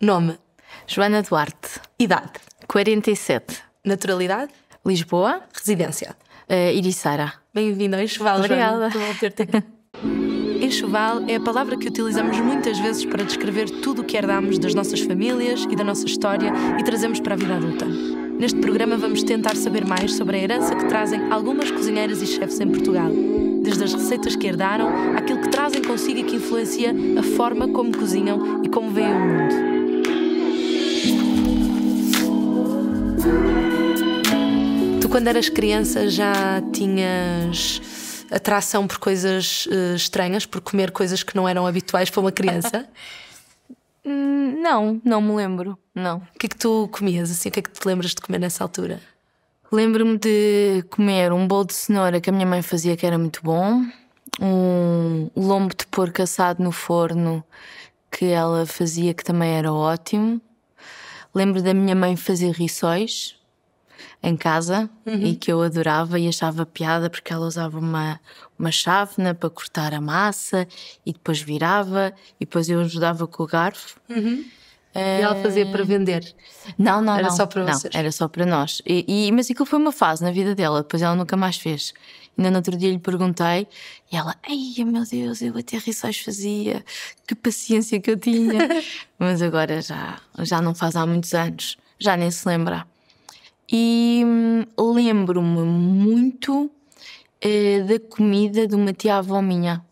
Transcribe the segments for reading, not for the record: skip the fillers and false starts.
Nome? Joana Duarte. Idade? 47. Naturalidade? Lisboa. Residência? Ericeira. Bem-vindo ao Enxoval, Obrigada. Joana. Muito bom ter-te aqui. Enxoval é a palavra que utilizamos muitas vezes para descrever tudo o que herdamos das nossas famílias e da nossa história e trazemos para a vida adulta. Neste programa vamos tentar saber mais sobre a herança que trazem algumas cozinheiras e chefes em Portugal. Desde as receitas que herdaram, àquilo que trazem consigo e que influencia a forma como cozinham e como veem o mundo. Tu, quando eras criança, já tinhas atração por coisas estranhas, por comer coisas que não eram habituais para uma criança? Não me lembro. Não. O que é que tu comias, assim? O que é que te lembras de comer nessa altura? Lembro-me de comer um bolo de cenoura que a minha mãe fazia, que era muito bom. Um lombo de porco assado no forno que ela fazia, que também era ótimo. Lembro da minha mãe fazer rissóis em casa e que eu adorava e achava piada porque ela usava uma chávena para cortar a massa e depois virava e depois eu ajudava com o garfo. E ela fazia para vender? Não. Era só para vocês? Era só para nós. Mas aquilo foi uma fase na vida dela, depois ela nunca mais fez. Ainda no outro dia lhe perguntei e ela, ai meu Deus, eu até rissóis fazia, que paciência que eu tinha. Mas agora já não faz há muitos anos, já nem se lembra. E lembro-me muito da comida de uma tia-avó minha,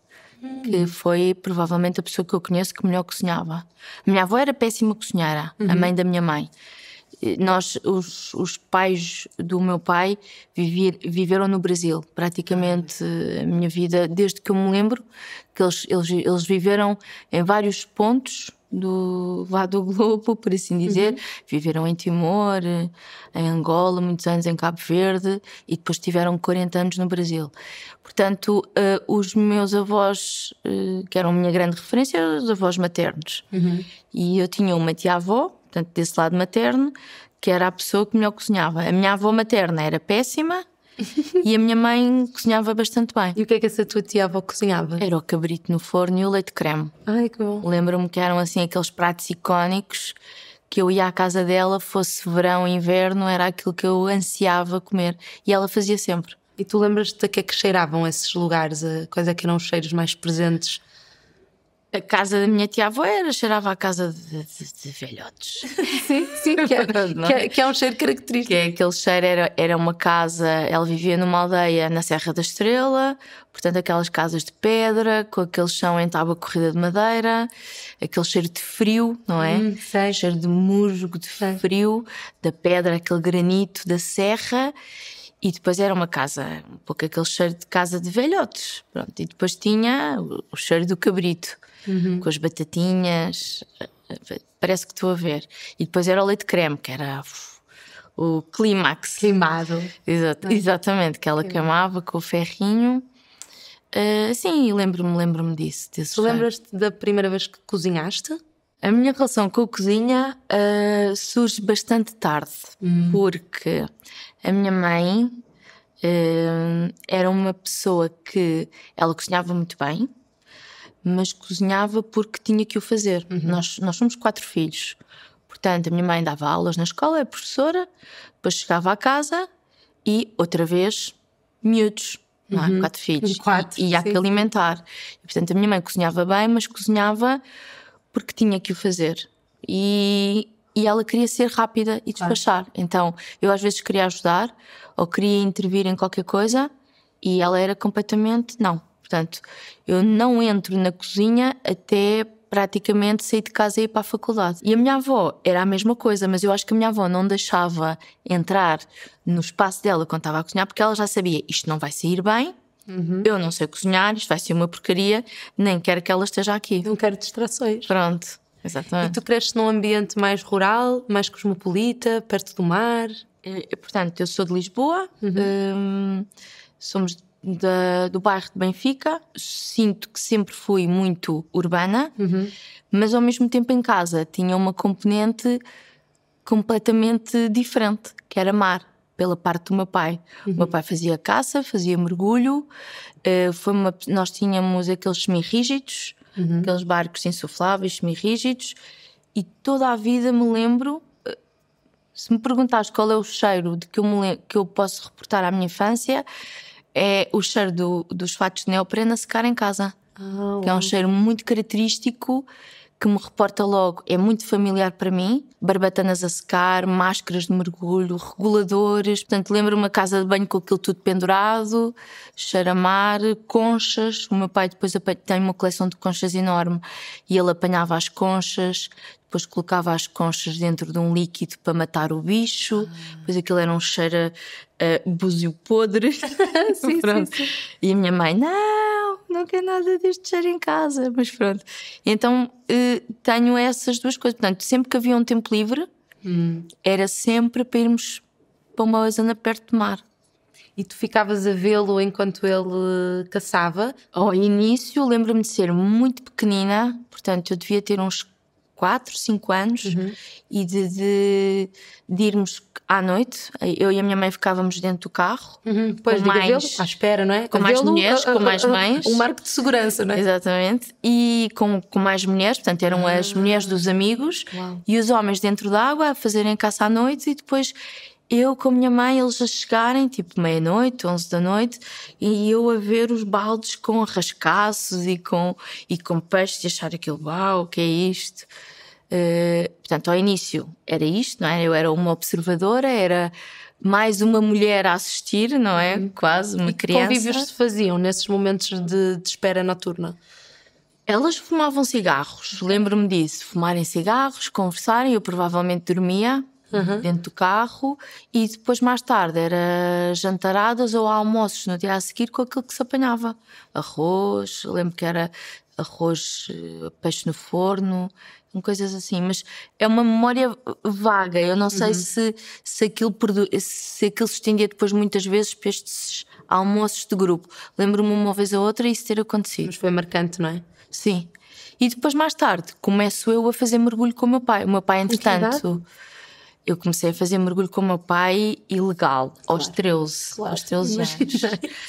que foi provavelmente a pessoa que eu conheço que melhor cozinhava. A minha avó era péssima cozinheira, a mãe da minha mãe. Nós, os pais do meu pai viveram no Brasil, praticamente a minha vida, desde que eu me lembro, que eles viveram em vários pontos do globo, por assim dizer. Viveram em Timor, em Angola, muitos anos em Cabo Verde e depois tiveram 40 anos no Brasil. Portanto, os meus avós, que eram a minha grande referência, eram os avós maternos. E eu tinha uma tia-avó, portanto, desse lado materno, que era a pessoa que melhor cozinhava. A minha avó materna era péssima e a minha mãe cozinhava bastante bem. E o que é que essa tua tia-avó cozinhava? Era o cabrito no forno e o leite creme. Ai, que bom. Lembro-me que eram assim aqueles pratos icónicos que eu ia à casa dela, fosse verão, inverno, era aquilo que eu ansiava comer. E ela fazia sempre. E tu lembras-te de que é que cheiravam esses lugares? A coisa que eram os cheiros mais presentes? A casa da minha tia-avó cheirava a casa de velhotes. Sim, que é um cheiro característico. Que é aquele cheiro, era uma casa, ela vivia numa aldeia na Serra da Estrela, portanto aquelas casas de pedra, com aquele chão em tábua corrida de madeira, aquele cheiro de frio, não é? Sei. Cheiro de musgo, de frio, da pedra, aquele granito da serra. E depois era uma casa, um pouco aquele cheiro de casa de velhotes. Pronto. E depois tinha o cheiro do cabrito, com as batatinhas, parece que estou a ver. E depois era o leite creme, que era o clímax. Queimado. Exatamente, que ela queimava com o ferrinho. Sim, lembro-me disso. Tu lembras-te da primeira vez que cozinhaste? A minha relação com a cozinha surge bastante tarde, porque a minha mãe era uma pessoa que ela cozinhava muito bem, mas cozinhava porque tinha que o fazer. Nós somos 4 filhos, portanto a minha mãe dava aulas na escola, é professora, depois chegava à casa e outra vez miúdos. Não é? 4 filhos. E há que alimentar. E, portanto a minha mãe cozinhava bem, mas cozinhava porque tinha que o fazer. E ela queria ser rápida e despachar. Então, eu às vezes queria ajudar ou queria intervir em qualquer coisa e ela era completamente não. Portanto, eu não entro na cozinha até praticamente sair de casa e ir para a faculdade. E a minha avó era a mesma coisa, mas eu acho que a minha avó não deixava entrar no espaço dela quando estava a cozinhar, porque ela já sabia, isto não vai sair bem, eu não sei cozinhar, isto vai ser uma porcaria, nem quero que ela esteja aqui. Não quero distrações. Pronto, exatamente. E tu cresces num ambiente mais rural, mais cosmopolita, perto do mar? Portanto, eu sou de Lisboa, somos do bairro de Benfica. Sinto que sempre fui muito urbana, mas ao mesmo tempo em casa tinha uma componente completamente diferente, que era mar, pela parte do meu pai. O meu pai fazia caça, fazia mergulho, nós tínhamos aqueles semirrígidos, aqueles barcos insufláveis, semirrígidos, e toda a vida me lembro. Se me perguntares qual é o cheiro de que eu posso reportar à minha infância, é o cheiro dos fatos de neoprene a secar em casa. Que é um cheiro muito característico, que me reporta logo, é muito familiar para mim. Barbatanas a secar, máscaras de mergulho, reguladores. Portanto, lembro-me uma casa de banho com aquilo tudo pendurado, cheiro a mar, conchas. O meu pai depois tem uma coleção de conchas enorme e ele apanhava as conchas, depois colocava as conchas dentro de um líquido para matar o bicho. Depois aquilo era um cheiro a búzio podre. Sim, sim. E a minha mãe, não quer nada deste cheiro em casa, mas pronto. Então tenho essas duas coisas. Portanto, sempre que havia um tempo livre, era sempre para irmos para uma zona perto do mar. E tu ficavas a vê-lo enquanto ele caçava? Ao início, lembro-me de ser muito pequenina, portanto, eu devia ter uns 4, 5 anos, e de irmos à noite. Eu e a minha mãe ficávamos dentro do carro. Depois de vê-lo à espera, não é? Com mais mulheres, com mais mães. Um marco de segurança, não é? Exatamente. E com mais mulheres, portanto eram as mulheres dos amigos. E os homens dentro d'água a fazerem caça à noite, e depois eu com a minha mãe, eles a chegarem tipo meia-noite, 11 da noite, e eu a ver os baldes com rascaços e com peixes, e achar aquilo, uau, o que é isto? Portanto, ao início era isto, não é? Eu era uma observadora, era mais uma mulher a assistir, não é? Quase uma criança. Que convívios se faziam nesses momentos de espera noturna? Elas fumavam cigarros, lembro-me disso, fumarem cigarros, conversarem, eu provavelmente dormia dentro do carro, e depois mais tarde era jantaradas ou almoços no dia a seguir com aquilo que se apanhava. Arroz, lembro que era arroz, peixe no forno, coisas assim, mas é uma memória vaga. Eu não sei se aquilo se estendia depois muitas vezes para estes almoços de grupo. Lembro-me uma vez ou outra isso ter acontecido. Mas foi marcante, não é? Sim. E depois mais tarde começo eu a fazer mergulho com o meu pai. O meu pai, entretanto, eu comecei a fazer mergulho com o meu pai ilegal, aos 13. Claro. Aos 13 anos.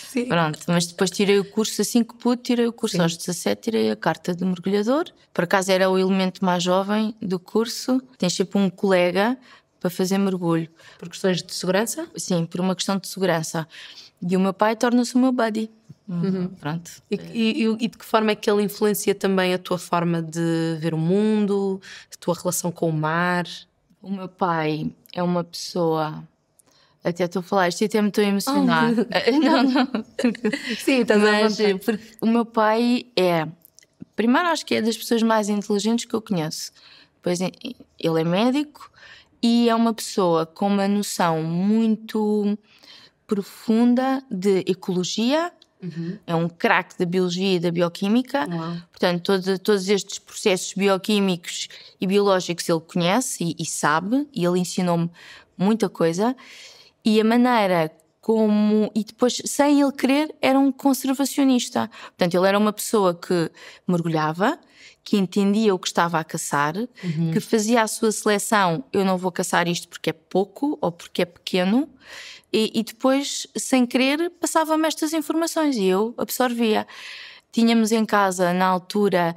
Sim. Pronto, mas depois tirei o curso assim que pude, tirei o curso aos 17, tirei a carta de mergulhador. Por acaso era o elemento mais jovem do curso. Tens sempre um colega para fazer mergulho. Por questões de segurança? Sim, por uma questão de segurança. E o meu pai torna-se o meu buddy. Pronto. E de que forma é que ele influencia também a tua forma de ver o mundo, a tua relação com o mar? O meu pai é uma pessoa... Até estou a falar, isto até me estou a emocionar. Não. Sim, estás a vontade. Porque o meu pai é... Primeiro, acho que é das pessoas mais inteligentes que eu conheço. Depois, ele é médico e é uma pessoa com uma noção muito profunda de ecologia. É um craque da biologia e da bioquímica. Portanto, todos estes processos bioquímicos e biológicos ele conhece e sabe, e ele ensinou-me muita coisa. E a maneira como... E depois, sem ele querer, era um conservacionista. Portanto, ele era uma pessoa que mergulhava, que entendia o que estava a caçar, que fazia a sua seleção. Eu não vou caçar isto porque é pouco ou porque é pequeno. E depois, sem querer, passava-me estas informações e eu absorvia. Tínhamos em casa, na altura,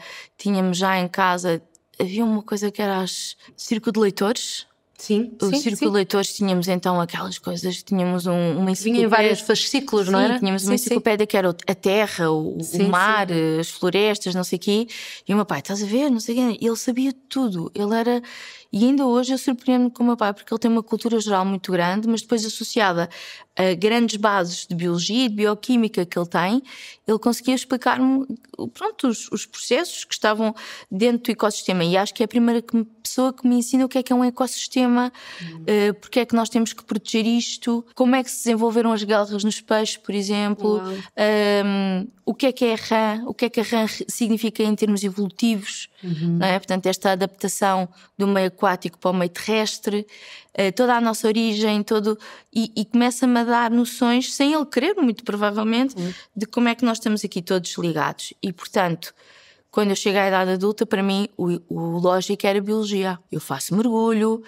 havia uma coisa que era Círculo de Leitores. Sim, O Círculo de Leitores, tínhamos então aquelas coisas, tínhamos uma enciclopédia. Vinha em vários fascículos, não era? Tínhamos uma enciclopédia que era a terra, o mar, as florestas, não sei o quê. E o meu pai, estás a ver, não sei o quê. Ele sabia tudo, ele era... E ainda hoje eu surpreendo-me com o meu pai, porque ele tem uma cultura geral muito grande, mas depois associada a grandes bases de biologia e de bioquímica que ele tem, ele conseguia explicar-me, pronto, os processos que estavam dentro do ecossistema. E acho que é a primeira pessoa que me ensina o que é um ecossistema, porque é que nós temos que proteger isto, como é que se desenvolveram as galras nos peixes, por exemplo, o que é a rã, o que a rã significa em termos evolutivos, não é? Portanto, esta adaptação do meio aquático para o meio terrestre, toda a nossa origem, e começa-me a dar noções, sem ele querer, muito provavelmente, de como é que nós estamos aqui todos ligados. E, portanto, quando eu chego à idade adulta, para mim, o lógico era biologia. Eu faço mergulho,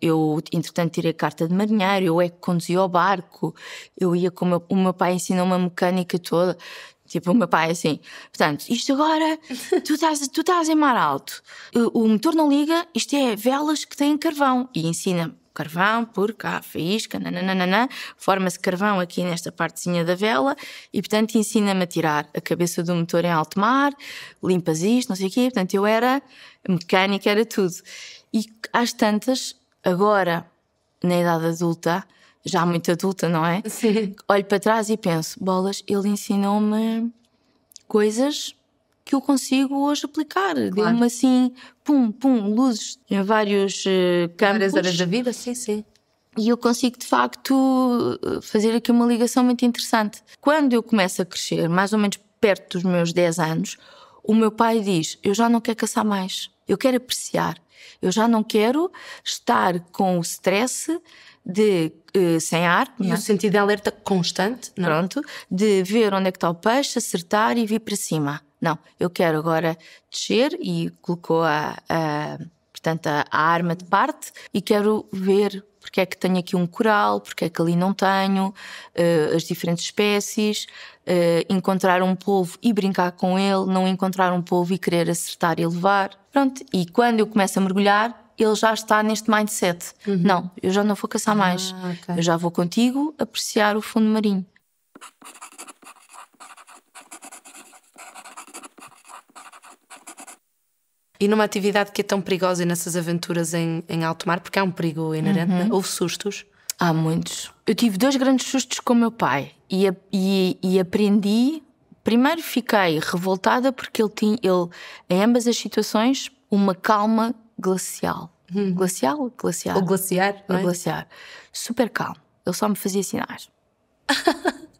eu entretanto tirei carta de marinheiro, eu é que conduzia o barco, eu ia com o meu pai ensinou-me a mecânica toda. Tipo, o meu pai assim, portanto, isto agora, tu estás em mar alto, o motor não liga, isto é velas que têm carvão, e ensina carvão, por cá, faísca, nananana, forma-se carvão aqui nesta partezinha da vela, e portanto ensina-me a tirar a cabeça do motor em alto mar, limpas isto, não sei o quê, portanto eu era mecânica, era tudo. E às tantas, agora, na idade adulta, já muito adulta, não é? Sim. Olho para trás e penso, bolas, ele ensinou-me coisas que eu consigo hoje aplicar. Deu-me assim, pum, pum, luzes em vários campos. Várias áreas da vida, sim. E eu consigo, de facto, fazer aqui uma ligação muito interessante. Quando eu começo a crescer, mais ou menos perto dos meus 10 anos, o meu pai diz, eu já não quero caçar mais, eu quero apreciar. Eu já não quero estar com o stress de sem ar. E o sentido de alerta constante, não? Pronto, de ver onde é que está o peixe, acertar e vir para cima. Não, eu quero agora descer e colocou portanto, a arma de parte e quero ver porque é que tenho aqui um coral, porque é que ali não tenho, as diferentes espécies, encontrar um polvo e brincar com ele, não encontrar um polvo e querer acertar e levar. Pronto, e quando eu começo a mergulhar, ele já está neste mindset. Não, eu já não vou caçar mais. Okay. Eu já vou contigo apreciar o fundo marinho. E numa atividade que é tão perigosa e nessas aventuras em alto mar, porque há um perigo inerente, né? Houve sustos? Há muitos. Eu tive 2 grandes sustos com o meu pai e aprendi. Primeiro fiquei revoltada porque ele, em ambas as situações, uma calma glacial. Glacial? Ou glaciar, não é? Glaciar. Super calmo. Ele só me fazia sinais.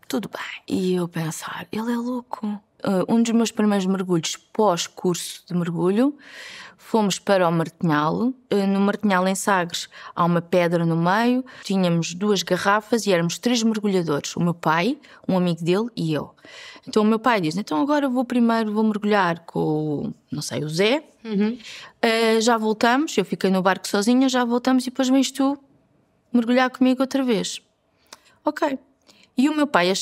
Tudo bem. E eu pensar, ele é louco. Um dos meus primeiros mergulhos pós-curso de mergulho, fomos para o Martinhal. No Martinhal, em Sagres, há uma pedra no meio. Tínhamos 2 garrafas e éramos 3 mergulhadores. O meu pai, um amigo dele e eu. Então o meu pai diz, então agora vou mergulhar com, não sei, o Zé. Já voltamos, eu fiquei no barco sozinha, já voltamos e depois vens tu mergulhar comigo outra vez. Ok. E o meu pai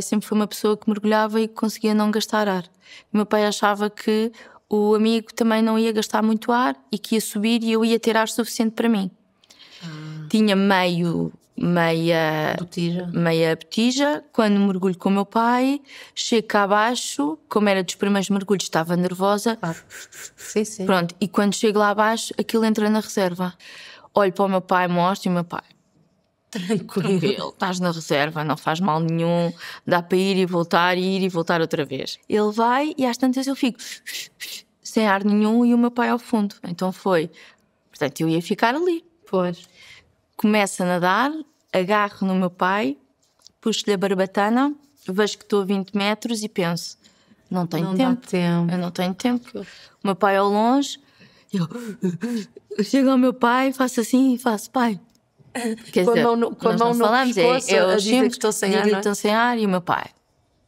sempre foi uma pessoa que mergulhava e que conseguia não gastar ar. O meu pai achava que o amigo também não ia gastar muito ar e que ia subir e eu ia ter ar suficiente para mim. Tinha meia botija. Quando mergulho com o meu pai, chego cá abaixo, como era dos primeiros mergulhos, estava nervosa. Claro. Sim. Pronto, e quando chego lá abaixo, aquilo entra na reserva. Olho para o meu pai, mostro e o meu pai, tranquilo, estás na reserva, não faz mal nenhum, dá para ir e voltar outra vez. Ele vai e às tantas eu fico sem ar nenhum e o meu pai ao fundo. Então portanto eu ia ficar ali. Pois. Começo a nadar, agarro no meu pai, puxo-lhe a barbatana, vejo que estou a 20 metros e penso, não tenho tempo. Eu não tenho tempo. O meu pai ao longe, eu chego ao meu pai, faço assim e faço, pai. Quer dizer, com a mão no pescoço, eu a dizer que estou sem ar, não é? Estou sem ar e o meu pai,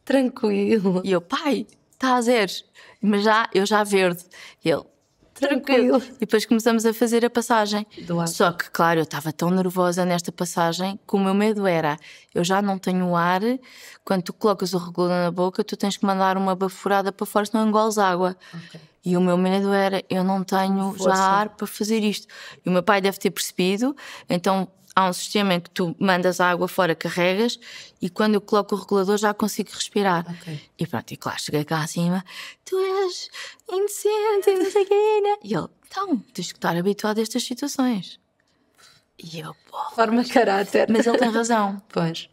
tranquilo. E eu, pai, está a 0, mas eu já verde. E ele, tranquilo. E depois começamos a fazer a passagem. Só que, claro, eu estava tão nervosa nesta passagem que o meu medo era, eu já não tenho ar, quando tu colocas o regulador na boca, tu tens que mandar uma baforada para fora, senão engoles água. Okay. E o meu medo era, eu não tenho já ar para fazer isto. E o meu pai deve ter percebido, então há um sistema em que tu mandas a água fora, carregas, e quando eu coloco o regulador já consigo respirar. Okay. E pronto, e claro, cheguei cá acima, tu és indecente, não sei o quê, né? E ele, então, tens que estar habituado a estas situações. E eu, forma caráter. Mas ele tem razão. Pois.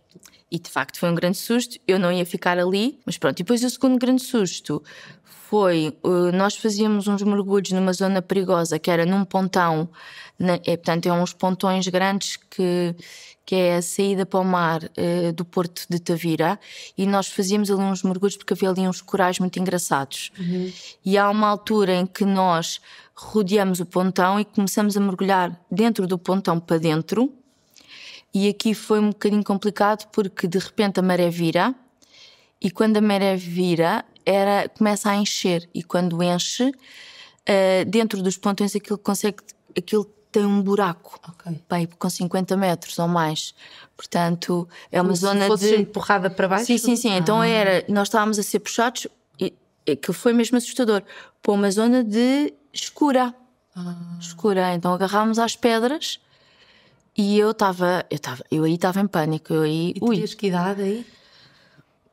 E de facto foi um grande susto, eu não ia ficar ali, mas pronto. E depois o segundo grande susto foi, nós fazíamos uns mergulhos numa zona perigosa, que era num pontão, portanto é uns pontões grandes que é a saída para o mar do Porto de Tavira, e nós fazíamos ali uns mergulhos porque havia ali uns corais muito engraçados. E há uma altura em que nós rodeamos o pontão e começamos a mergulhar dentro do pontão para dentro, e aqui foi um bocadinho complicado porque de repente a maré vira, e quando a maré vira começa a encher, e quando enche, dentro dos pontões aquilo tem um buraco, Ok. bem, com 50 metros ou mais. Portanto, é uma Como zona se fosse de... empurrada para baixo? Sim. Então nós estávamos a ser puxados, e aquilo foi mesmo assustador, para uma zona de escura. Escura. Então agarrámos às pedras e eu aí estava em pânico. E tinhas que idade aí?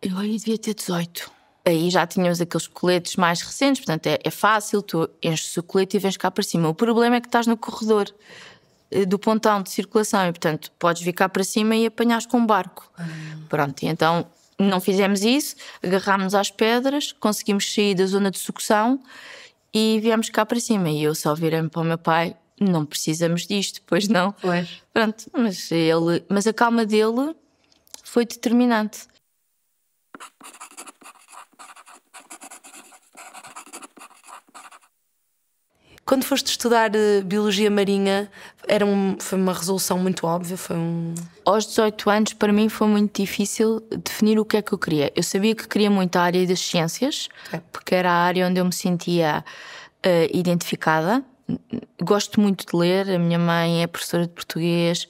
Eu aí devia ter 18. Aí já tínhamos aqueles coletes mais recentes, portanto é fácil, tu enches o colete e vens cá para cima. O problema é que estás no corredor do pontão de circulação e, portanto, podes vir cá para cima e apanhas com um barco. Pronto, e então não fizemos isso, agarrámos às pedras, conseguimos sair da zona de sucção e viemos cá para cima. E eu só virei-me para o meu pai: não precisamos disto, pois não. Pois. Pronto, mas a calma dele foi determinante. Quando foste estudar Biologia Marinha, foi uma resolução muito óbvia? Aos 18 anos, para mim, foi muito difícil definir o que é que eu queria. Eu sabia que queria muito a área das ciências, porque era a área onde eu me sentia identificada. Gosto muito de ler, a minha mãe é professora de português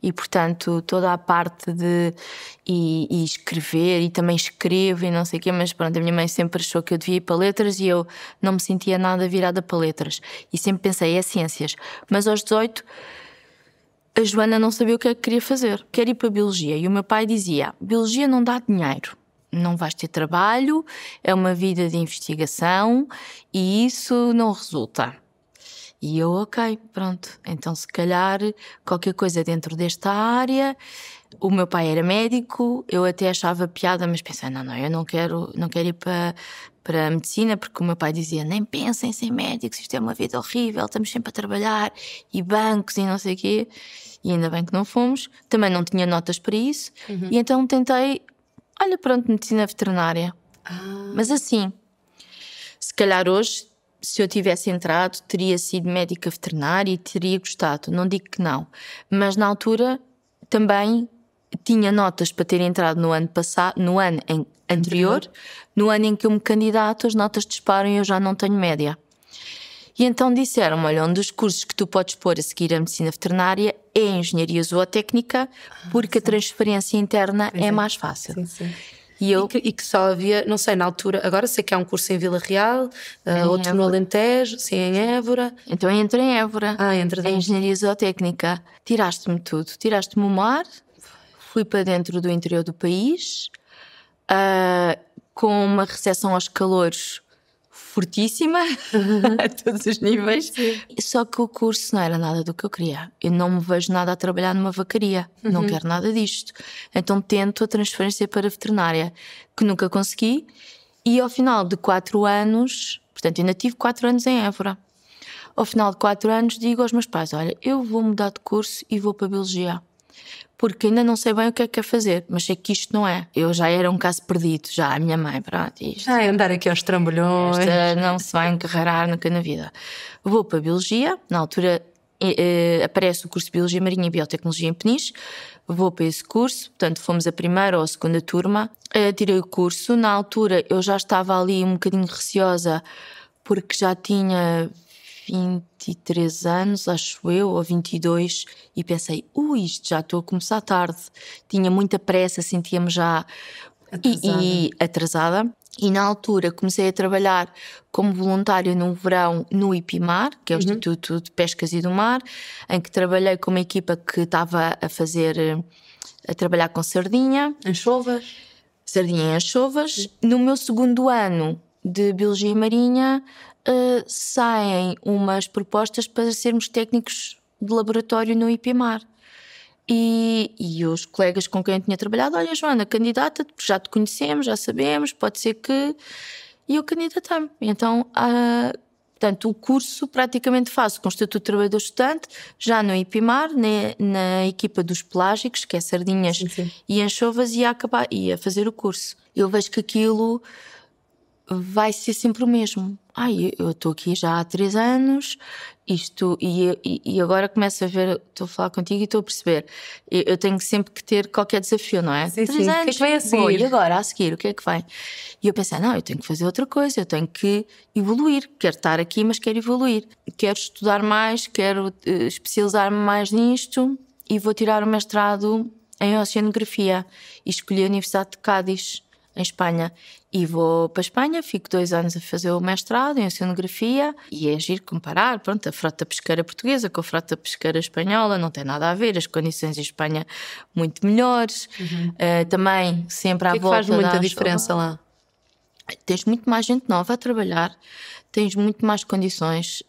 e, portanto, toda a parte de e escrever, e também escrevo e não sei o quê, mas pronto, a minha mãe sempre achou que eu devia ir para letras e eu não me sentia nada virada para letras. E sempre pensei, é ciências. Mas aos 18, a Joana não sabia o que é que queria fazer. Quer ir para a Biologia. E o meu pai dizia: Biologia não dá dinheiro. Não vais ter trabalho, é uma vida de investigação e isso não resulta. E eu, ok, pronto, então se calhar qualquer coisa dentro desta área. O meu pai era médico, eu até achava piada, mas pensei, não, eu não quero ir para a medicina, porque o meu pai dizia: nem pensem em ser médicos, isto é uma vida horrível, estamos sempre a trabalhar, e bancos e não sei o quê. E ainda bem que não fomos, também não tinha notas para isso, e então tentei, olha, pronto, medicina veterinária. Mas assim, se calhar hoje, se eu tivesse entrado, teria sido médica veterinária e teria gostado, não digo que não. Mas na altura também tinha notas para ter entrado no ano passado, no ano anterior. No ano em que eu me candidato, as notas disparam e eu já não tenho média. E então disseram-me: olha, um dos cursos que tu podes pôr a seguir a medicina veterinária é a engenharia zootécnica, porque a transferência interna é mais fácil. Sim. E que só havia, não sei, na altura, agora sei que há um curso em Vila Real, outro no Alentejo, sim, em Évora. Então entrei em Évora, em engenharia zootécnica. Tiraste-me tudo, tiraste-me o mar, fui para dentro do interior do país, com uma recepção aos calores fortíssima, a todos os níveis. Sim. Só que o curso não era nada do que eu queria. Eu não me vejo nada a trabalhar numa vacaria, não quero nada disto. Então tento a transferência para a veterinária, que nunca consegui, e ao final de 4 anos, portanto ainda tive 4 anos em Évora, ao final de 4 anos digo aos meus pais: olha, eu vou mudar de curso e vou para a Biologia, porque ainda não sei bem o que é que quer fazer, mas sei que isto não é. Eu já era um caso perdido, já a minha mãe, pronto, isto. Andar aqui aos trambolhões. Esta não se vai encarreirar nunca na vida. Vou para a Biologia, na altura aparece o curso de Biologia Marinha e Biotecnologia em Peniche. Vou para esse curso, portanto fomos a primeira ou a segunda turma. Tirei o curso, na altura eu já estava ali um bocadinho receosa, porque já tinha 23 anos, acho eu, ou 22, e pensei: isto já estou a começar tarde. Tinha muita pressa, sentia-me já atrasada. E na altura comecei a trabalhar como voluntária no verão no IPIMAR, que é o Instituto de Pescas e do Mar, em que trabalhei com uma equipa que estava a trabalhar com sardinha. Anchovas? Sardinha em anchovas. No meu segundo ano de Biologia Marinha, saem umas propostas para sermos técnicos de laboratório no IPMAR. E os colegas com quem eu tinha trabalhado: olha, Joana, candidata-te, já te conhecemos, já sabemos, pode ser que... E eu candidatei-me. Então, portanto, o curso praticamente faço com o Estatuto de Trabalhador Estudante, já no IPMAR, na equipa dos pelágicos, que é sardinhas e anchovas, e a fazer o curso. Eu vejo que aquilo vai ser sempre o mesmo. Eu estou aqui já há 3 anos, e agora começo a ver, estou a falar contigo e estou a perceber. Eu tenho sempre que ter qualquer desafio, não é? Sim, 3 sim. anos, O que é que vem a seguir? bom, e agora a seguir, o que é que vai? E eu pensei, não, eu tenho que fazer outra coisa, eu tenho que evoluir. Quero estar aqui, mas quero evoluir. Quero estudar mais, quero especializar-me mais nisto e vou tirar o mestrado em Oceanografia e escolhi a Universidade de Cádiz, em Espanha. E vou para a Espanha, fico 2 anos a fazer o mestrado em Oceanografia e é giro comparar, pronto, a frota pesqueira portuguesa com a frota pesqueira espanhola, não tem nada a ver, as condições em Espanha muito melhores. Também sempre à O que é que volta faz muita diferença lá? Tens muito mais gente nova a trabalhar, tens muito mais condições,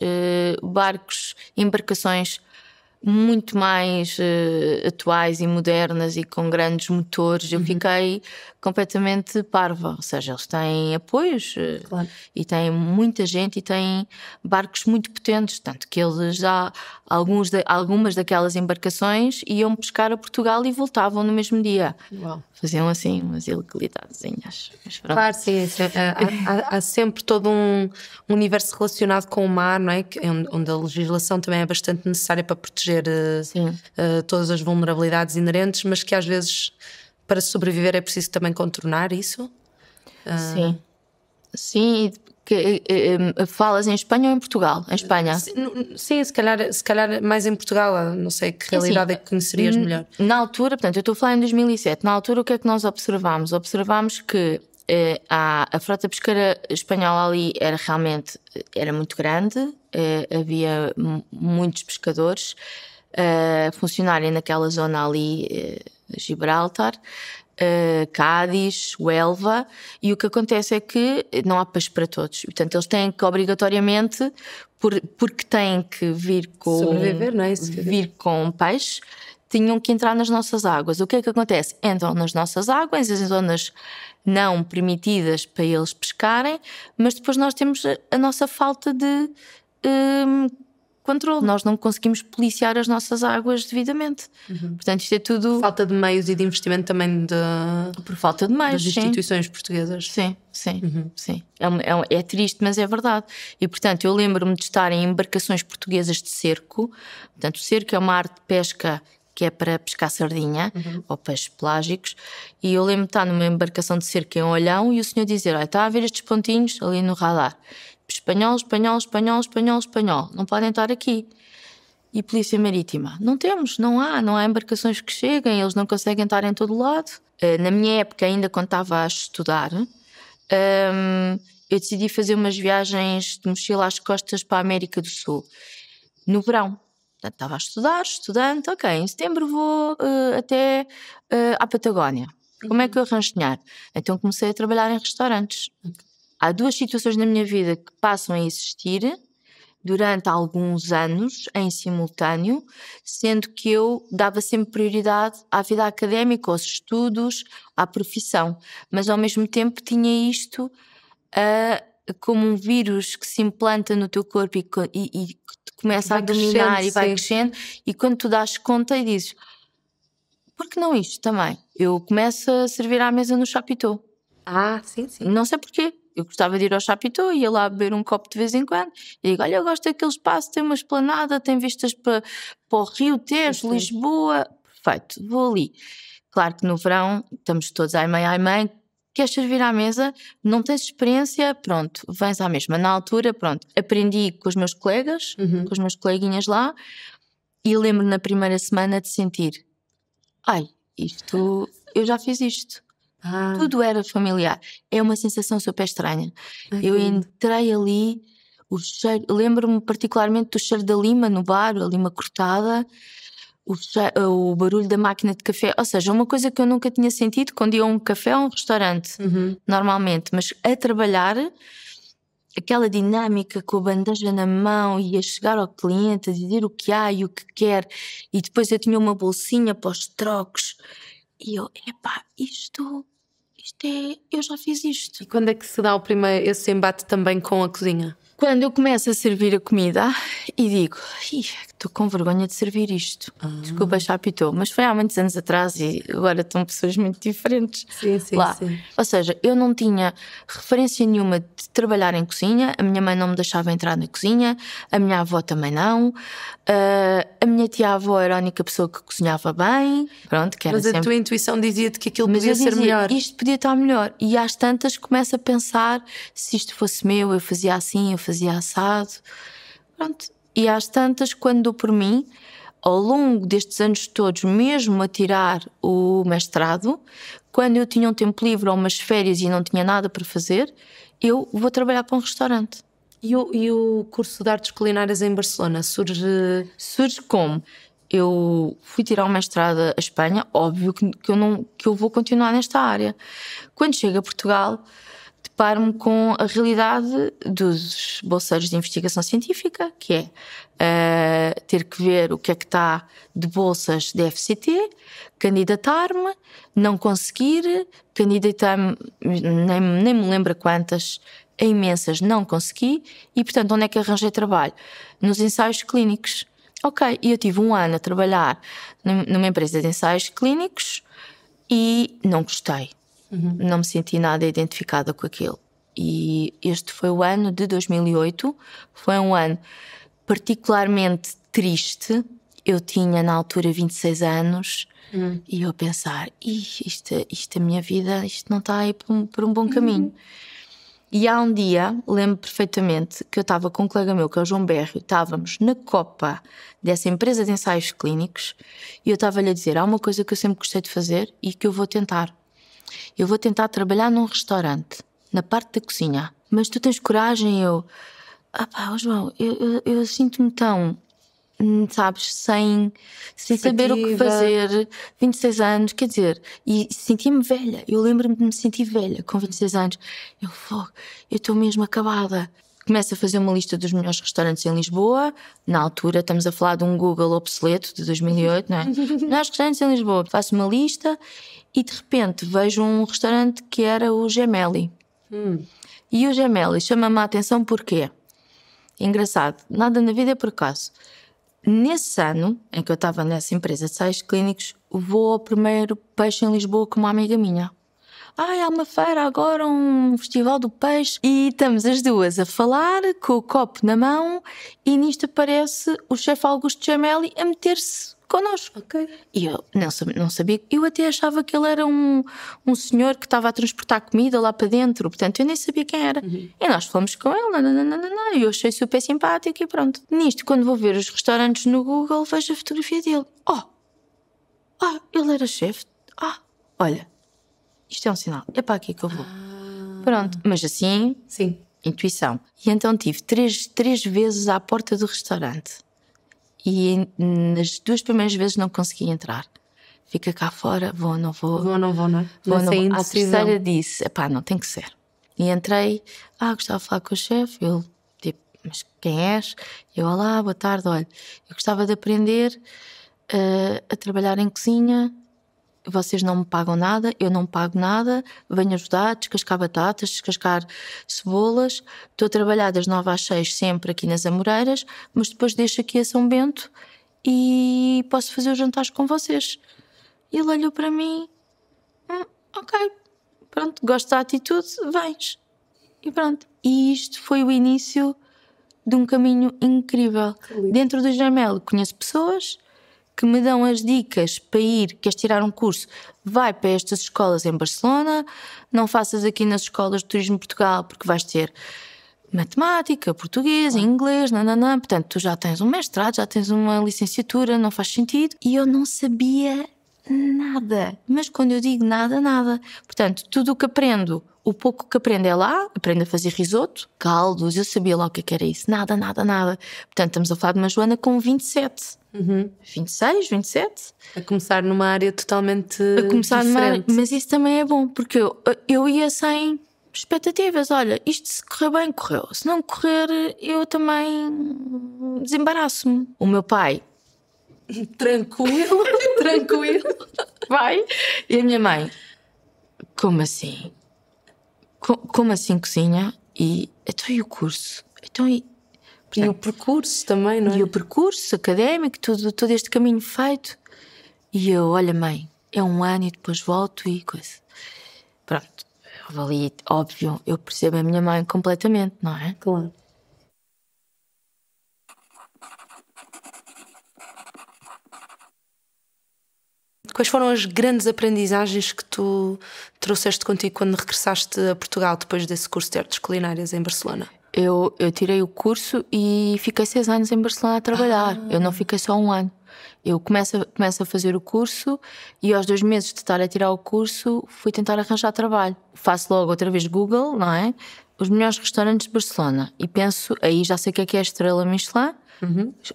barcos, embarcações muito mais atuais e modernas e com grandes motores. Eu fiquei completamente parva, ou seja, eles têm apoios, Claro. e têm muita gente e têm barcos muito potentes, tanto que eles já, algumas daquelas embarcações iam pescar a Portugal e voltavam no mesmo dia. Uau. Faziam assim umas ilegalidadezinhas. Claro, sim. Há sempre todo um universo relacionado com o mar, não é? Onde a legislação também é bastante necessária para proteger todas as vulnerabilidades inerentes, mas que às vezes, para sobreviver, é preciso também contornar isso. Sim. Sim, falas em Espanha ou em Portugal? Em Espanha? Sim, se calhar mais em Portugal, não sei que realidade é que conhecerias melhor. Na altura, portanto, eu estou a falar em 2007, na altura o que é que nós observámos? Observámos que a frota pesqueira espanhola ali era muito grande, havia muitos pescadores a funcionarem naquela zona ali, Gibraltar, Cádiz, Huelva, e o que acontece é que não há peixe para todos. Portanto, eles têm que obrigatoriamente, porque têm que vir com sobreviver, não é? vir com peixe, tinham que entrar nas nossas águas. O que é que acontece? Entram nas nossas águas, em zonas não permitidas para eles pescarem, mas depois nós temos a nossa falta de controle. Nós não conseguimos policiar as nossas águas devidamente. Portanto, isto é tudo... Falta de meios e de investimento também por falta de meios, das instituições portuguesas. Sim. É triste, mas é verdade. E, portanto, eu lembro-me de estar em embarcações portuguesas de cerco. Portanto, o cerco é uma arte de pesca que é para pescar sardinha ou peixes pelágicos. E eu lembro-me de estar numa embarcação de cerco em Olhão e o senhor dizer, olha, está a ver estes pontinhos ali no radar? Espanhol, espanhol, espanhol, espanhol, espanhol. Não podem estar aqui. E Polícia Marítima? Não temos, não há embarcações que cheguem, eles não conseguem estar em todo lado. Na minha época, ainda quando estava a estudar, eu decidi fazer umas viagens de mochila às costas para a América do Sul, no verão. Portanto, estava a estudar, estudante, ok, em setembro vou até à Patagónia. Como é que eu arranjo dinheiro? Então comecei a trabalhar em restaurantes. Há 2 situações na minha vida que passam a existir durante alguns anos, em simultâneo, sendo que eu dava sempre prioridade à vida académica, aos estudos, à profissão, mas ao mesmo tempo tinha isto como um vírus que se implanta no teu corpo e começa a dominar e vai crescendo, e quando tu dás conta e dizes, por que não isto também? Eu começo a servir à mesa no Chapitão. Sim. Não sei porquê. Eu gostava de ir ao Chapitão, ia lá beber um copo de vez em quando e digo, olha, eu gosto daquele espaço, tem uma esplanada, tem vistas para o Rio Tejo, Lisboa, perfeito, vou ali. Claro que no verão estamos todos ai mãe, queres servir à mesa, não tens experiência, pronto, vens à mesma. Na altura, pronto, aprendi com os meus colegas, com os meus coleguinhas lá, e lembro na primeira semana de sentir, eu já fiz isto. Tudo era familiar. É uma sensação super estranha. Eu entrei ali, o cheiro, lembro-me particularmente do cheiro da lima no bar, a lima cortada, o barulho da máquina de café, ou seja, uma coisa que eu nunca tinha sentido quando ia a um café ou a um restaurante, normalmente, mas a trabalhar, aquela dinâmica com a bandeja na mão e a chegar ao cliente, a dizer o que há e o que quer, e depois eu tinha uma bolsinha para os trocos, e eu, eu já fiz isto. E quando é que se dá esse embate também com a cozinha? Quando eu começo a servir a comida e digo, estou com vergonha de servir isto. Desculpa, já apitou, mas foi há muitos anos atrás e agora estão pessoas muito diferentes lá. Sim. Ou seja, eu não tinha referência nenhuma de trabalhar em cozinha, a minha mãe não me deixava entrar na cozinha, a minha avó também não, a minha tia-avó era a única pessoa que cozinhava bem. Pronto, que era Mas a sempre... tua intuição dizia-te que aquilo Mas podia eu ser dizia, melhor. isto podia estar melhor. E às tantas começo a pensar, se isto fosse meu, eu fazia assim, eu fazia assado. Pronto. E às tantas, quando dou por mim, ao longo destes anos todos, mesmo a tirar o mestrado, quando eu tinha um tempo livre ou umas férias e não tinha nada para fazer, eu vou trabalhar para um restaurante. E o curso de artes culinárias em Barcelona surge como? Eu fui tirar o mestrado à Espanha, óbvio que eu vou continuar nesta área. Quando chego a Portugal, deparo-me com a realidade dos bolseiros de investigação científica, que é ter que ver o que é que está de bolsas de FCT, candidatar-me, não conseguir, candidatar-me, nem me lembro quantas, imensas, não consegui, e portanto onde é que arranjei trabalho? Nos ensaios clínicos. Ok, e eu tive um ano a trabalhar numa empresa de ensaios clínicos e não gostei. Não me senti nada identificada com aquilo. E este foi o ano de 2008. Foi um ano particularmente triste. Eu tinha na altura 26 anos e eu a pensar, isto a minha vida, isto não está aí por um bom caminho. E há um dia, lembro perfeitamente, que eu estava com um colega meu, que é o João Berrio, estávamos na copa dessa empresa de ensaios clínicos e eu estava-lhe a dizer, há uma coisa que eu sempre gostei de fazer e que eu vou tentar. Eu vou tentar trabalhar num restaurante, na parte da cozinha. Mas tu tens coragem? João, eu sinto-me tão, sabes, sem saber o que fazer, 26 anos, quer dizer, e sentia-me velha. Eu lembro-me de me sentir velha com 26 anos. Eu estou mesmo acabada. Começo a fazer uma lista dos melhores restaurantes em Lisboa. Na altura, estamos a falar de um Google obsoleto de 2008, não é? Melhores restaurantes em Lisboa. Faço uma lista e de repente vejo um restaurante que era o Gemelli. E o Gemelli chama-me a atenção porquê? Engraçado, nada na vida é por acaso. Nesse ano em que eu estava nessa empresa de ensaios clínicos, vou ao primeiro peixe em Lisboa com uma amiga minha. Há uma feira agora, um festival do peixe. E estamos as duas a falar, com o copo na mão, e nisto aparece o chefe Augusto Gemelli a meter-se connosco. Ok. E eu não sabia, eu até achava que ele era um senhor que estava a transportar comida lá para dentro, portanto eu nem sabia quem era. E nós falamos com ele, e eu achei super simpático e pronto. Nisto, quando vou ver os restaurantes no Google, vejo a fotografia dele. Ele era chefe. Olha, isto é um sinal, é para aqui que eu vou. Pronto, mas assim, sim, intuição. E então tive três vezes à porta do restaurante. E nas 2 primeiras vezes não consegui entrar. Fica cá fora, vou ou não vou. Vou ou não vou, não é? Vou ou não vou. À terceira disse, não tem que ser. E entrei, gostava de falar com o chefe. Ele, tipo, mas quem és? Eu, olá, boa tarde, olha, eu gostava de aprender a trabalhar em cozinha. Vocês não me pagam nada, eu não pago nada, venho ajudar, descascar batatas, descascar cebolas. Estou a trabalhar das 9 às 6 sempre aqui nas Amoreiras, mas depois deixo aqui a São Bento e posso fazer os jantares com vocês. E ele olhou para mim, ok, pronto, gosto da atitude, vens. E pronto. E isto foi o início de um caminho incrível. Dentro do Gemelli conheço pessoas que me dão as dicas para ir, queres tirar um curso, vai para estas escolas em Barcelona, não faças aqui nas escolas de turismo de Portugal, porque vais ter matemática, português, inglês, portanto tu já tens um mestrado, já tens uma licenciatura, não faz sentido. E eu não sabia nada, mas quando eu digo nada, portanto tudo o que aprendo, o pouco que aprendo é lá, aprendo a fazer risoto, caldos, eu sabia lá o que era isso, nada. Portanto estamos a falar de uma Joana com 27. 26, 27. A começar numa área totalmente diferente. Mas isso também é bom, porque eu ia sem expectativas. Olha, isto se correr bem, correu. Se não correr, eu também desembaraço-me. O meu pai, tranquilo, vai. E a minha mãe, como assim? Como assim cozinha? E o curso? Então, E o percurso também, não é? E o percurso académico, todo este caminho feito. E eu, olha, mãe, é 1 ano e depois volto e coisa. Pronto, ali, óbvio, eu percebo a minha mãe completamente, não é? Claro. Quais foram as grandes aprendizagens que tu trouxeste contigo quando regressaste a Portugal depois desse curso de artes culinárias em Barcelona? Eu tirei o curso e fiquei 6 anos em Barcelona a trabalhar. Eu não fiquei só 1 ano. Eu começo a fazer o curso e aos 2 meses de estar a tirar o curso fui tentar arranjar trabalho. Faço logo outra vez Google, não é? Os melhores restaurantes de Barcelona. E penso, aí já sei o que é a estrela Michelin.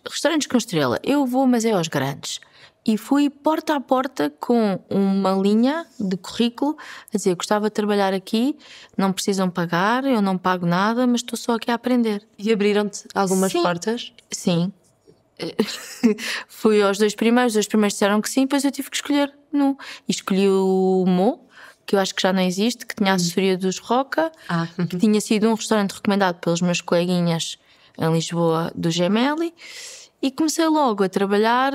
Restaurantes com estrela. Eu vou, mas é aos grandes. E fui porta a porta com uma linha de currículo a dizer: gostava de trabalhar aqui, não precisam pagar, eu não pago nada, mas estou só aqui a aprender. E abriram-te algumas Sim. portas? Sim. Fui aos 2 primeiros, os 2 primeiros disseram que sim, depois eu tive que escolher um. E escolhi o Mo, que eu acho que já não existe, que tinha a assessoria dos Roca, que tinha sido um restaurante recomendado pelos meus coleguinhas em Lisboa do Gemelli. E comecei logo a trabalhar.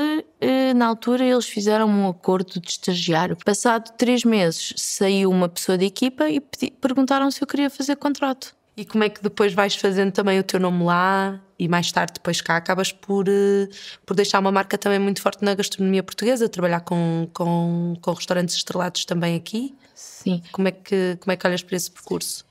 Na altura eles fizeram um acordo de estagiário. Passado 3 meses saiu uma pessoa da equipa e perguntaram se eu queria fazer contrato. E como é que depois vais fazendo também o teu nome lá e mais tarde depois cá acabas por deixar uma marca também muito forte na gastronomia portuguesa, trabalhar com restaurantes estrelados também aqui? Sim. Como é que olhas para esse percurso?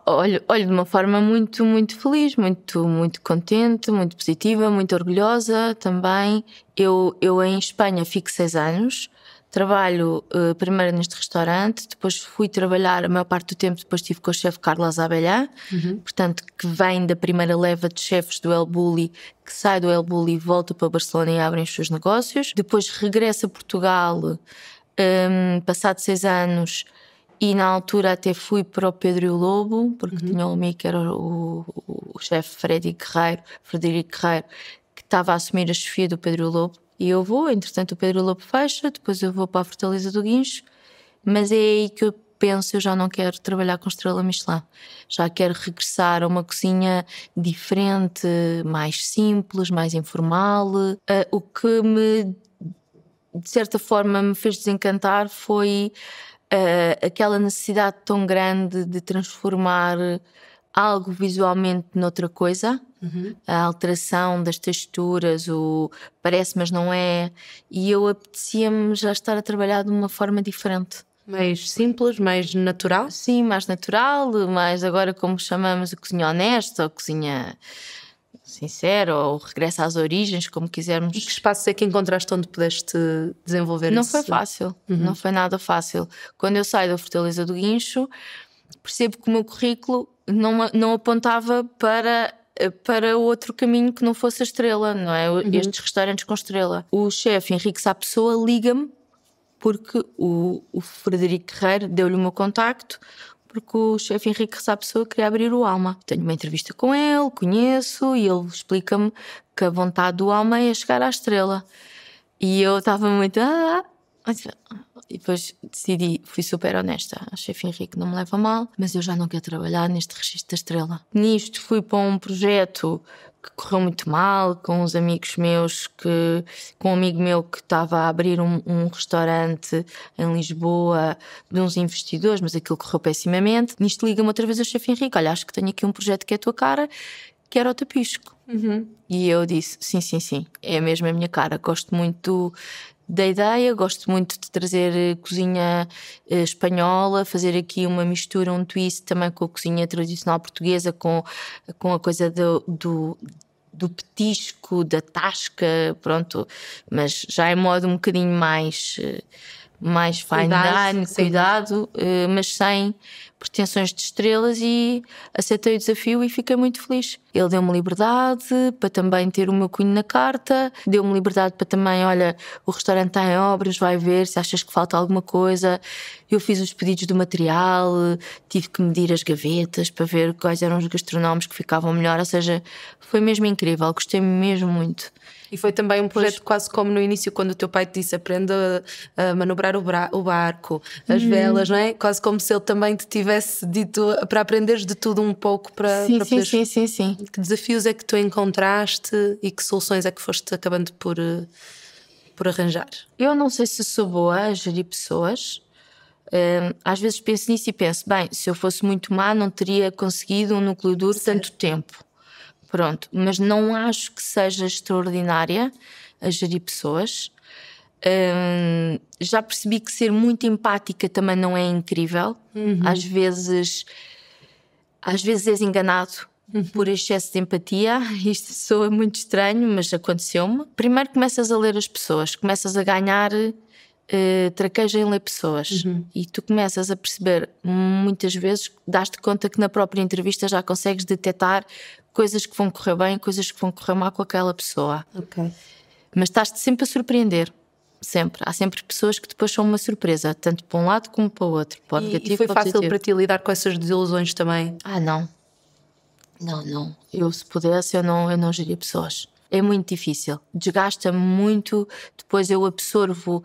Olho de uma forma muito, muito feliz, muito, muito contente, muito positiva, muito orgulhosa também. Eu em Espanha fico 6 anos, trabalho primeiro neste restaurante, depois fui trabalhar a maior parte do tempo, depois estive com o chefe Carlos Abelhá, portanto, que vem da primeira leva de chefes do El Bulli, que sai do El Bulli e volta para Barcelona e abrem os seus negócios. Depois regressa a Portugal, passado 6 anos. E na altura até fui para o Pedro e o Lobo, porque tinha um amigo que era o chefe Frederico Guerreiro, que estava a assumir a chefia do Pedro e o Lobo. E eu vou, entretanto o Pedro e o Lobo fecha, depois eu vou para a Fortaleza do Guincho, mas é aí que eu penso, eu já não quero trabalhar com estrela Michelin. Já quero regressar a uma cozinha diferente, mais simples, mais informal. O que de certa forma me fez desencantar foi aquela necessidade tão grande de transformar algo visualmente noutra coisa, a alteração das texturas, o parece mas não é, e eu apetecia-me já estar a trabalhar de uma forma diferente. Mais simples, mais natural? Sim, mais natural, mais agora como chamamos a cozinha honesta, ou cozinha sincera, ou regressa às origens, como quisermos. E que espaço é que encontraste onde pudeste desenvolver isso? Não foi fácil, não foi nada fácil. Quando eu saio da Fortaleza do Guincho, percebo que o meu currículo não apontava para outro caminho que não fosse a estrela, não é? Estes restaurantes com estrela. O chefe Henrique Sapessoa liga-me porque o Frederico Guerreiro deu-lhe o meu contacto, porque o chefe Henrique Sapessoa queria abrir o Alma. Tenho uma entrevista com ele, conheço, e ele explica-me que a vontade do Alma é chegar à estrela. E eu estava muito... E depois decidi, fui super honesta. O chefe Henrique não me leva a mal, mas eu já não quero trabalhar neste registro da estrela. Nisto fui para um projeto que correu muito mal, com uns amigos meus, com um amigo meu que estava a abrir um restaurante em Lisboa de uns investidores, mas aquilo correu pessimamente. Nisto liga-me outra vez o chefe Henrique: olha, acho que tenho aqui um projeto que é a tua cara, que era o Tapisco. E eu disse, sim, é mesmo a minha cara, gosto muito da ideia, gosto muito de trazer cozinha espanhola, fazer aqui uma mistura, um twist também com a cozinha tradicional portuguesa, com a coisa do petisco, da tasca, pronto, mas já em modo um bocadinho mais fine dining, cuidado, mas sem pretensões de estrelas, e aceitei o desafio e fiquei muito feliz. Ele deu-me liberdade para também ter o meu cunho na carta, deu-me liberdade para também, olha, o restaurante está em obras, vai ver se achas que falta alguma coisa. Eu fiz os pedidos do material, tive que medir as gavetas para ver quais eram os gastronómicos que ficavam melhor, ou seja, foi mesmo incrível, gostei mesmo muito. E foi também um projeto quase como no início, quando o teu pai te disse aprenda a manobrar o barco, as velas, não é? Quase como se ele também te tivesse dito para aprenderes de tudo um pouco para poderes... Sim. Que desafios é que tu encontraste e que soluções é que foste acabando por arranjar? Eu não sei se sou boa a gerir pessoas. Às vezes penso nisso e penso, bem, se eu fosse muito má não teria conseguido um núcleo duro tanto tempo. Pronto, mas não acho que seja extraordinária a gerir pessoas. Já percebi que ser muito empática também não é incrível. Às vezes és enganado por excesso de empatia. Isto soa muito estranho, mas aconteceu-me. Primeiro começas a ler as pessoas, começas a ganhar traquejo em ler pessoas. E tu começas a perceber, muitas vezes, dás-te conta que na própria entrevista já consegues detectar coisas que vão correr bem, coisas que vão correr mal com aquela pessoa. Ok. Mas estás-te sempre a surpreender. Sempre. Há sempre pessoas que depois são uma surpresa, tanto para um lado como para o outro. Para o negativo, E foi para o fácil positivo. para ti lidar com essas desilusões também? Não. Eu, se pudesse, eu não geria pessoas. É muito difícil. Desgasta-me muito. Depois eu absorvo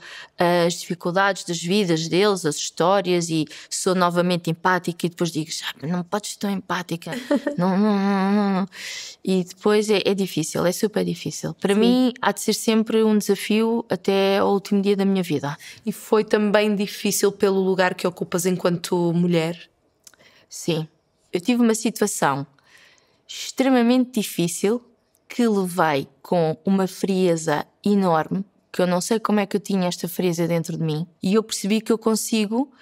as dificuldades das vidas deles, as histórias, e sou novamente empática e depois digo, não podes ser tão empática. Não. E depois é difícil, é super difícil. Para mim há de ser sempre um desafio até ao último dia da minha vida. E foi também difícil pelo lugar que ocupas enquanto mulher? Sim. Eu tive uma situação extremamente difícil que levei com uma frieza enorme, que eu não sei como é que eu tinha esta frieza dentro de mim, e eu percebi que eu consigo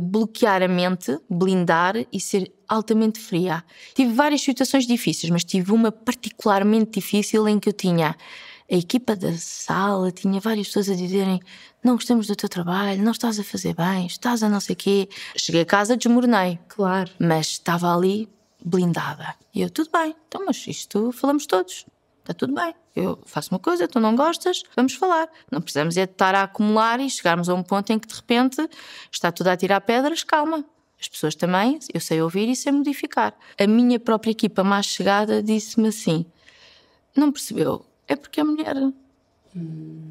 bloquear a mente, blindar e ser altamente fria. Tive várias situações difíceis, mas tive uma particularmente difícil em que eu tinha a equipa da sala, tinha várias pessoas a dizerem não gostamos do teu trabalho, não estás a fazer bem, estás a não sei quê. Cheguei a casa, desmoronei. Claro. Mas estava ali blindada. E eu, tudo bem, então, mas isto falamos todos. Está tudo bem. Eu faço uma coisa, tu não gostas, vamos falar. Não precisamos é de estar a acumular e chegarmos a um ponto em que de repente está tudo a tirar pedras, calma. As pessoas também, eu sei ouvir e sei modificar. A minha própria equipa mais chegada disse-me assim, não percebeu? É porque é mulher.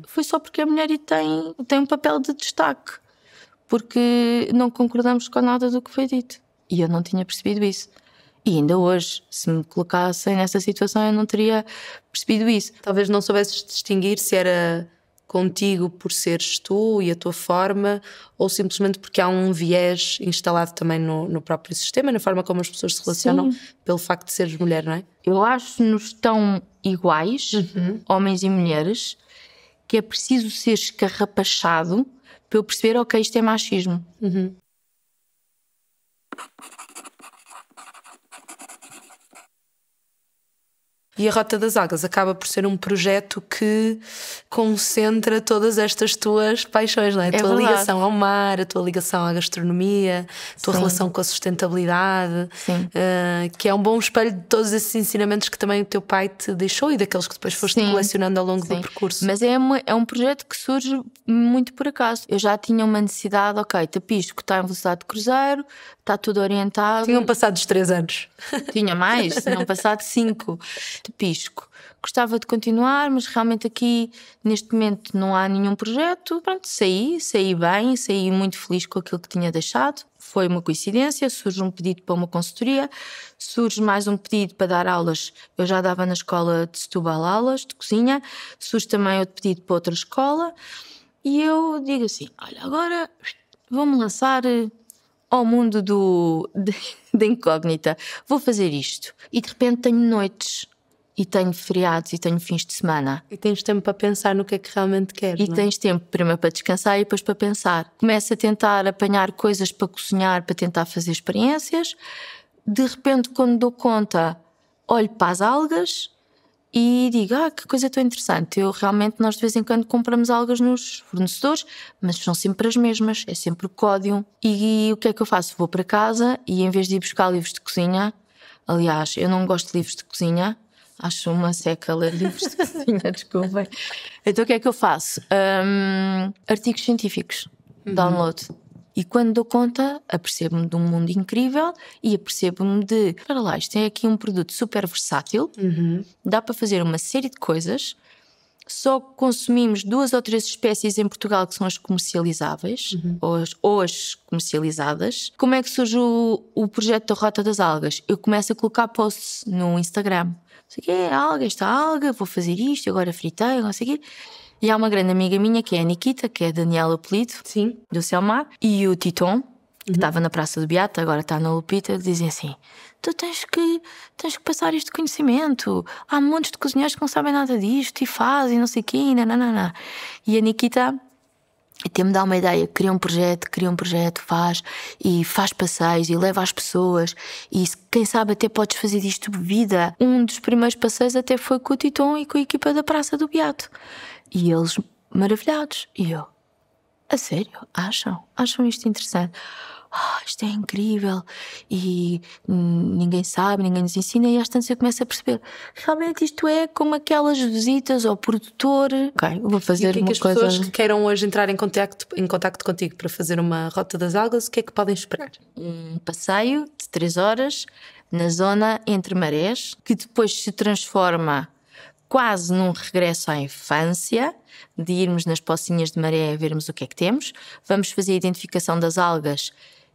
Foi só porque é mulher e tem um papel de destaque. Porque não concordamos com nada do que foi dito. E eu não tinha percebido isso. E ainda hoje, se me colocassem nessa situação, eu não teria percebido isso. Talvez não soubesses distinguir se era contigo por seres tu e a tua forma, ou simplesmente porque há um viés instalado também no próprio sistema, na forma como as pessoas se relacionam, pelo facto de seres mulher, não é? Eu acho-nos tão iguais, homens e mulheres, que é preciso ser escarrapachado para eu perceber, ok, isto é machismo. E a Rota das Águas acaba por ser um projeto que concentra todas estas tuas paixões, não é? A tua ligação ao mar, a tua ligação à gastronomia, a tua relação com a sustentabilidade, que é um bom espelho de todos esses ensinamentos que também o teu pai te deixou e daqueles que depois foste colecionando ao longo do percurso. Mas é um projeto que surge muito por acaso. Eu já tinha uma necessidade, ok, Tapisco está em velocidade de cruzeiro, está tudo orientado. Tinham passado os 3 anos. Tinha mais, tinham passado 5. Tapisco. Gostava de continuar, mas realmente aqui neste momento não há nenhum projeto. Pronto, saí bem, saí muito feliz com aquilo que tinha deixado. Foi uma coincidência, surge um pedido para uma consultoria, surge mais um pedido para dar aulas. Eu já dava na escola de Setúbal aulas de cozinha, surge também outro pedido para outra escola e eu digo assim, olha, agora vou-me lançar ao mundo da incógnita. Vou fazer isto. E de repente tenho noites. E tenho feriados e tenho fins de semana. E tens tempo para pensar no que é que realmente queres. E tens tempo primeiro para descansar e depois para pensar. Começo a tentar apanhar coisas para cozinhar, para tentar fazer experiências. De repente, quando dou conta, olho para as algas e digo, que coisa tão interessante. Nós de vez em quando compramos algas nos fornecedores, mas são sempre as mesmas, é sempre o código. E o que é que eu faço? Vou para casa e em vez de ir buscar livros de cozinha, aliás, eu não gosto de livros de cozinha, acho uma seca ler livros de cozinha, desculpem. Então o que é que eu faço? Artigos científicos, download. E quando dou conta, apercebo-me de um mundo incrível e apercebo-me de, para lá, isto é aqui um produto super versátil, dá para fazer uma série de coisas só consumimos 2 ou 3 espécies em Portugal que são as comercializáveis, ou as comercializadas. Como é que surge o projeto da Rota das Algas? Eu começo a colocar posts no Instagram. Não sei o quê, alga, esta alga, vou fazer isto, agora fritei, não sei o quê. E há uma grande amiga minha, que é a Nikita, que é a Daniela Apelido, do Selmar, e o Titon, que estava na Praça do Beato, agora está na Lupita, dizem assim: tu tens que passar este conhecimento. Há montes de cozinheiros que não sabem nada disto e fazem, não sei o quê, nananana. E a Nikita até me dá uma ideia, cria um projeto, faz passeios e leva as pessoas, e quem sabe até podes fazer disto vida. Um dos primeiros passeios até foi com o Titon e com a equipa da Praça do Beato. E eles maravilhados. E eu: a sério? Acham isto interessante? Isto é incrível, e ninguém sabe, ninguém nos ensina, e às tantas eu começo a perceber, realmente isto é como aquelas visitas ao produtor. Ok, vou fazer uma coisa. E as pessoas que queiram hoje entrar em contacto contigo para fazer uma Rota das Algas, o que é que podem esperar? Um passeio de 3 horas na zona entre marés, que depois se transforma quase num regresso à infância, de irmos nas pocinhas de maré a vermos o que é que temos. Vamos fazer a identificação das algas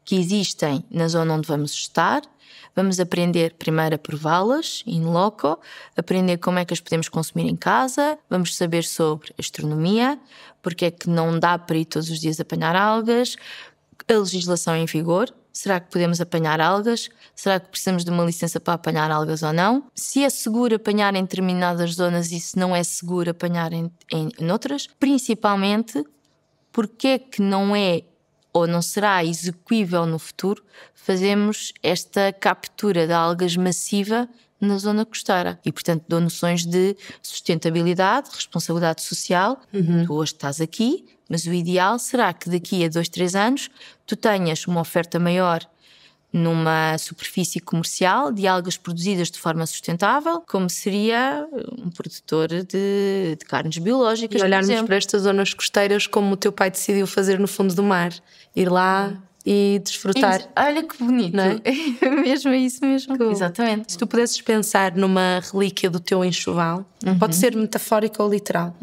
que existem na zona onde vamos estar. Vamos aprender primeiro a prová-las, in loco, aprender como é que as podemos consumir em casa. Vamos saber sobre astronomia, porque é que não dá para ir todos os dias apanhar algas, a legislação em vigor. Será que podemos apanhar algas? Será que precisamos de uma licença para apanhar algas ou não? Se é seguro apanhar em determinadas zonas e se não é seguro apanhar em outras? Principalmente, porque é que não é ou não será execuível no futuro fazermos esta captura de algas massiva na zona costeira? E, portanto, dou noções de sustentabilidade, responsabilidade social. Tu hoje estás aqui, mas o ideal será que daqui a 2, 3 anos tu tenhas uma oferta maior numa superfície comercial de algas produzidas de forma sustentável, como seria um produtor de carnes biológicas. E olharmos para estas zonas costeiras como o teu pai decidiu fazer no fundo do mar. Ir lá e desfrutar. Olha que bonito, não é? É isso mesmo. Cool. Exatamente. Se tu pudesses pensar numa relíquia do teu enxoval, pode ser metafórica ou literal,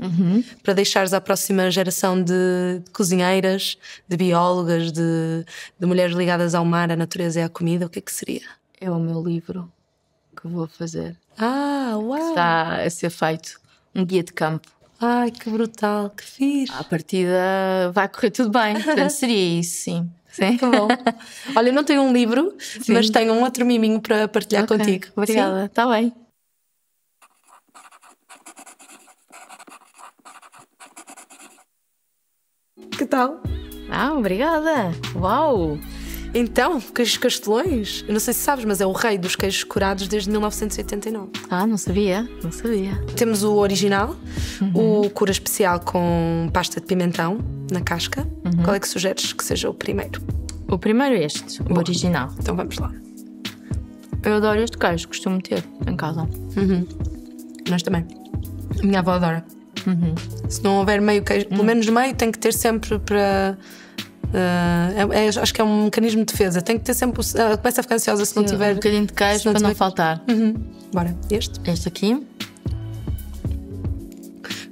para deixares à próxima geração de cozinheiras, de biólogas, de mulheres ligadas ao mar, à natureza e à comida, o que é que seria? É o meu livro que vou fazer. Uau! Que está a ser feito. Um guia de campo. Ai, que brutal, que fixe. À partida vai correr tudo bem. Portanto, seria isso, sim. Sim. Que bom. Olha, eu não tenho um livro, mas tenho um outro miminho para partilhar contigo. Obrigada, está bem. Que tal? Obrigada. Uau! Então, queijos castelões, eu não sei se sabes, mas é o rei dos queijos curados desde 1989. Não sabia. Temos o original, o cura especial com pasta de pimentão na casca. Qual é que sugeres que seja o primeiro? O primeiro é este, o original. Então vamos lá. Eu adoro este queijo, costumo ter em casa. Nós também. A minha avó adora. Se não houver meio queijo, pelo menos meio, tem que ter sempre para... acho que é um mecanismo de defesa. Tem que ter sempre. Começa a ficar ansiosa se não tiver um bocadinho de queijo para não faltar. Bora, este aqui.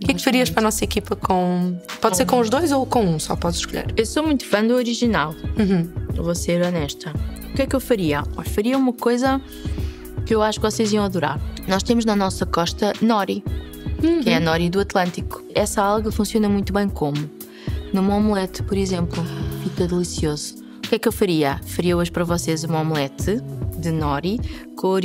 O que é que farias para a nossa equipa com... Pode ser com os dois ou com um, só podes escolher. Eu sou muito fã do original. Vou ser honesta. O que é que eu faria? Faria uma coisa que eu acho que vocês iam adorar. Nós temos na nossa costa nori, que é a nori do Atlântico. Essa alga funciona muito bem como? Numa omelete, por exemplo. Fica delicioso. O que é que eu faria? Faria hoje para vocês uma omelete de nori com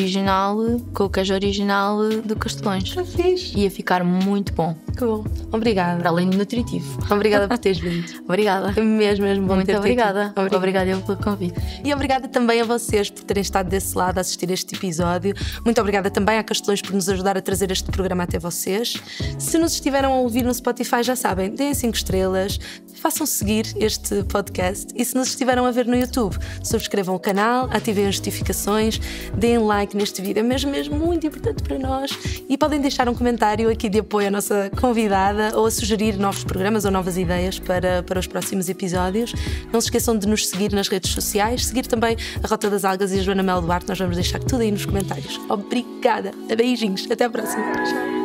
o queijo original do Castelões. Que fixe. Ia ficar muito bom. Que bom. Obrigada. Para além de nutritivo. Obrigada por teres vindo. Obrigada. Mesmo bom. Muito obrigada. Obrigada pelo convite. E obrigada também a vocês por terem estado desse lado a assistir este episódio. Muito obrigada também à Castelões por nos ajudar a trazer este programa até vocês. Se nos estiveram a ouvir no Spotify, já sabem, deem 5 estrelas, façam seguir este podcast. E se nos estiveram a ver no YouTube, subscrevam o canal, ativem as notificações, deem like neste vídeo, é mesmo muito importante para nós. E podem deixar um comentário aqui de apoio à nossa convidada ou a sugerir novos programas ou novas ideias para os próximos episódios. Não se esqueçam de nos seguir nas redes sociais, seguir também a Rota das Algas e a Joana Mel Duarte. Nós vamos deixar tudo aí nos comentários. Obrigada, beijinhos, até à próxima. Tchau.